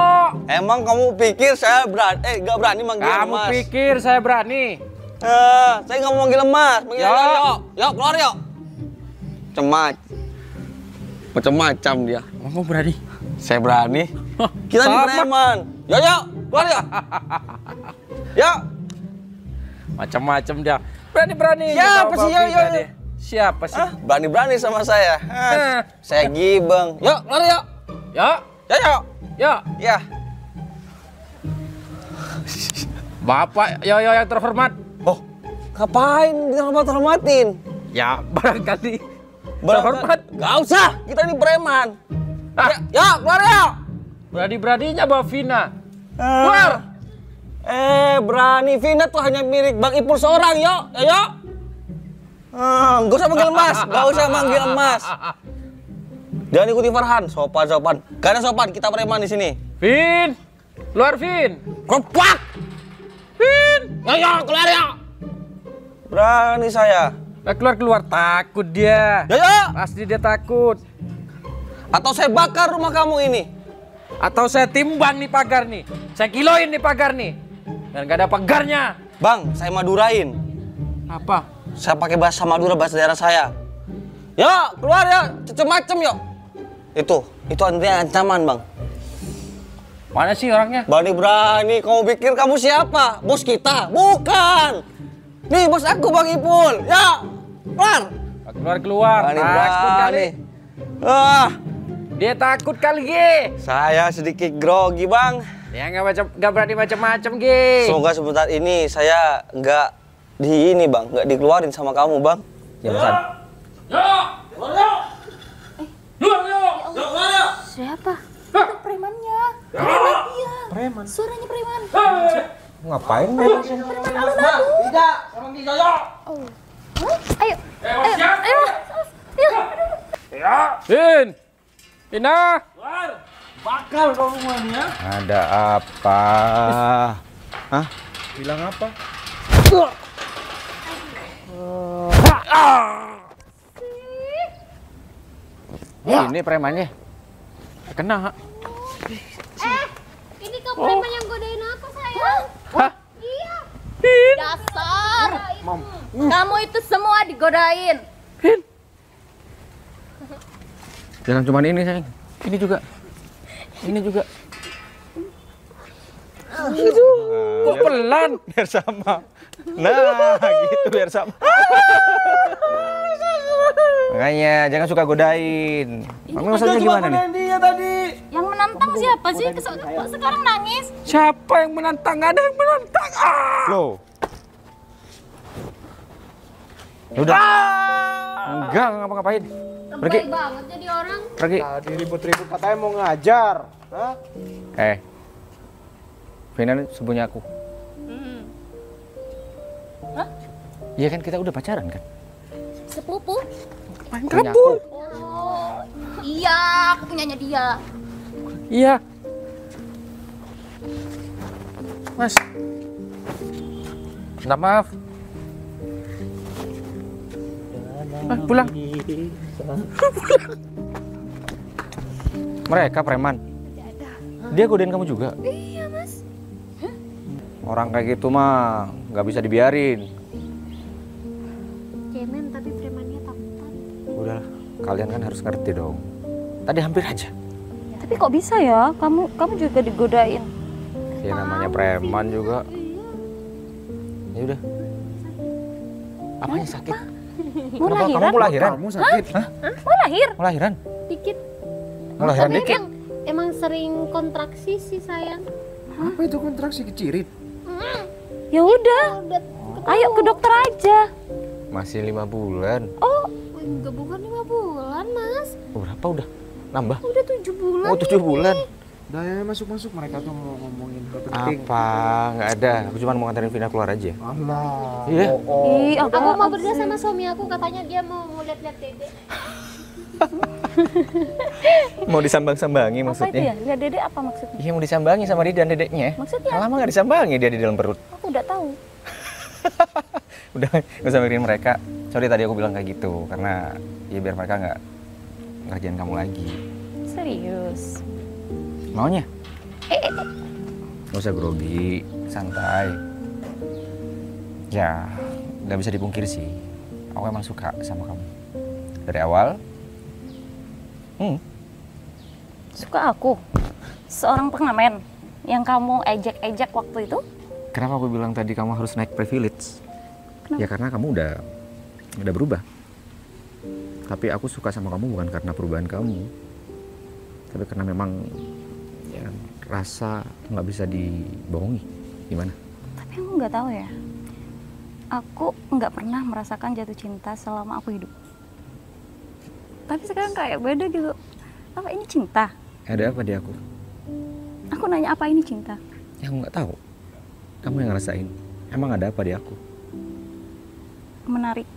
Emang kamu pikir saya berani? Gak berani manggil Kamu Mas. pikir saya berani? Saya nggak mau manggil Mas. Manggil Yo, keluar yuk. Macam-macam dia. Kamu berani? Saya berani. Kita di Sama. preman. Yo, keluar yuk. Yo. Macam-macam dia. Berani-berani. Siapa sih? Yo. Siapa sih? Berani-berani sama saya. Saya Gibeng. Yuk, lari yuk. Yuk. Yuk. Ya. Bapak Yoyo yang terhormat. Oh, ngapain dihormat-hormatin? Ya, barangkali terhormat. Gak usah, kita ini preman. Ya, keluar yuk. Berani-beraninya bawa Vina. Keluar. Berani. Vina tuh hanya milik Bang Ipul seorang, yuk. Gak usah manggil emas. Jangan ikuti Farhan, sopan. Gak ada sopan, kita preman di sini. Vin, keluar Vin. Kompak. Vin. Yo, keluar yuk. Berani saya. Keluar, takut dia. Yo. Pasti dia takut. Atau saya bakar rumah kamu ini. Atau saya timbang nih pagar nih. Saya kiloin nih pagar nih. Dan gak ada pagarnya. Bang, saya Madurain. Apa? Saya pakai bahasa Madura, bahasa daerah saya. Yo, keluar ya, macem-macem yuk. Itu ancaman, Bang. Mana sih orangnya? Berani-berani, kamu pikir kamu siapa? Bos kita? Bukan. Nih, bos aku Bang Ipul. Ya, Keluar. Takut kali. Dia takut kali, Ge. Saya sedikit grogi, Bang. Dia nggak berani macam-macam, Ge. Semoga sebentar ini saya nggak Bang, nggak dikeluarin sama kamu, Bang. Ya, Bang. Siapa? Itu premannya. Preman iya. Preman. Suaranya preman. Ngapain nih? Tidak, sama kita yuk. Ayo. Vin. Vina. Bakal kamu ini ya. Ada apa? Hah? Bilang apa? Ini premannya. Kena. Ini ke preman yang godain aku, sayang. Hah? Iya. Dasar. Kamu itu semua digodain. Jangan cuma ini, sayang. Ini juga. Kok pelan? Biar sama. Nah, gitu biar sama. Makanya jangan suka godain. Kamu maksudnya gimana nih? Dia tadi. Yang menantang siapa sih? Kok sekarang nangis? Siapa yang menantang? Ada yang menantang. Loh. Udah. Enggak ngapa-ngapain. Pergi. Lebay banget jadi orang. Pergi. Tadi ribut-ribut katanya mau ngajar. Hah? Vina sepupunya aku. Hah? Iya kan kita udah pacaran kan? Sepupu? Main Punya kabur. Oh, iya, aku punyanya dia. Iya. Mas. Minta maaf. Pulang. Mereka preman. Dia godain kamu juga? Iya, Mas. Orang kayak gitu mah nggak bisa dibiarin. Cemen tapi premannya takutan. Udahlah, kalian kan harus ngerti dong. Tadi hampir aja. Tapi kok bisa ya? Kamu juga digodain. Ya namanya preman juga. Ya udah. Apanya sakit? Mau Kenapa lahiran? kamu mau lahiran? Kamu sakit? Hah? Mau lahir? Mau lahiran? Dikit. Mau lahiran Tapi dikit? emang sering kontraksi sih, sayang. Apa itu kontraksi kecirit? Ya udah. Ayo ke dokter aja. Masih 5 bulan. Oh, Enggak, bukan 5 bulan, Mas. Berapa udah? Nambah? Udah 7 bulan. Oh 7 bulan. Udah ya masuk-masuk, mereka tuh mau ngomongin hal penting. Apa? Nggak ada. Aku cuma mau nganterin Vina keluar aja. Allah. Iya. Ih, Aku mau berdua sama suami aku, katanya dia mau lihat-lihat Dede. Mau disambang-sambangi apa itu maksudnya? ya? Lihat Dede apa maksudnya? Iya mau disambangi sama dia dan dedeknya. Maksudnya? Lama nggak disambangi dia di dalam perut. Aku udah tahu. Udah nggak usah mikirin mereka. Sorry tadi aku bilang kayak gitu karena ya biar mereka nggak ngerjain kamu lagi. Serius. Maunya? Nggak usah grogi, santai. Ya nggak bisa dipungkiri sih. Aku emang suka sama kamu dari awal. Suka aku? Seorang pengamen yang kamu ejek-ejek waktu itu? Kenapa aku bilang tadi kamu harus naik privilege? Kenapa? Ya karena kamu udah berubah. Tapi aku suka sama kamu bukan karena perubahan kamu, tapi karena memang ya, rasa nggak bisa dibohongi. Gimana? Tapi aku nggak tahu ya. Aku nggak pernah merasakan jatuh cinta selama aku hidup. Tapi sekarang kayak beda gitu. Apa ini cinta? Ada apa di aku? Aku nanya apa ini cinta? Ya aku nggak tahu. Kamu yang ngerasain. Emang ada apa di aku? Menarik.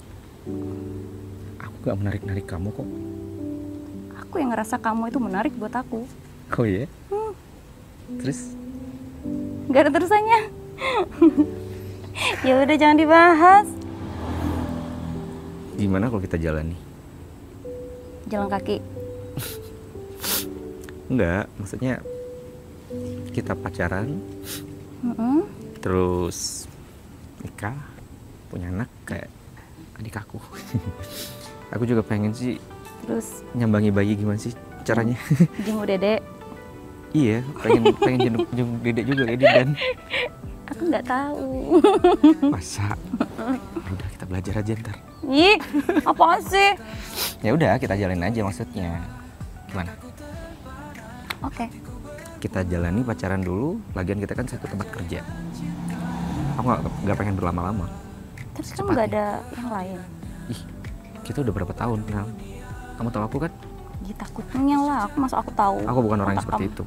Aku nggak menarik kamu kok. Aku yang ngerasa kamu itu menarik buat aku. Oh iya? Terus? Gak ada terusannya. Ya udah jangan dibahas. Gimana kalau kita jalan nih? Jalan kaki. Enggak, maksudnya kita pacaran, terus nikah, punya anak kayak adik aku. Aku juga pengen sih. Terus nyambangi bayi gimana sih caranya? Jenguk dedek. Iya, pengen jenguk dedek juga kayak Didan. Aku nggak tahu. Masa? Udah kita belajar aja ntar. Ih, apaan sih? Ya udah kita jalanin aja maksudnya. Gimana? Oke. Kita jalani pacaran dulu. Lagian kita kan satu tempat kerja. Aku nggak pengen berlama-lama. Terus kamu nggak ada yang lain? Ih, kita udah berapa tahun kenal? Kamu tahu aku kan? Ya takutnya lah. Aku tahu. Aku bukan orang yang seperti itu.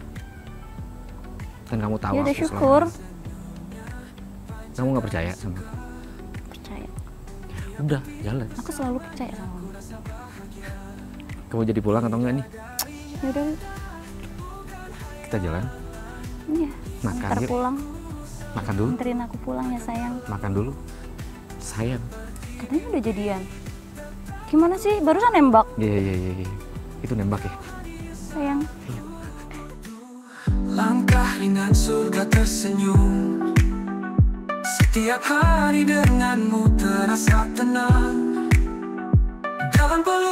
Dan kamu tahu ya udah aku syukur. Kamu nggak percaya sama aku? Percaya. Udah, jalan. Aku selalu percaya sama kamu. Kamu jadi pulang atau enggak nih? Ya udah. Kita jalan. Iya. Makan Ntar yuk. pulang. Makan dulu. Anterin aku pulang ya sayang. Makan dulu. Sayang. Katanya udah jadian. Gimana sih? Barusan nembak. Iya. Itu nembak ya? Sayang. Iya. Langkah ringan surga tersenyum. Setiap hari denganmu terasa tenang. Dalam peluk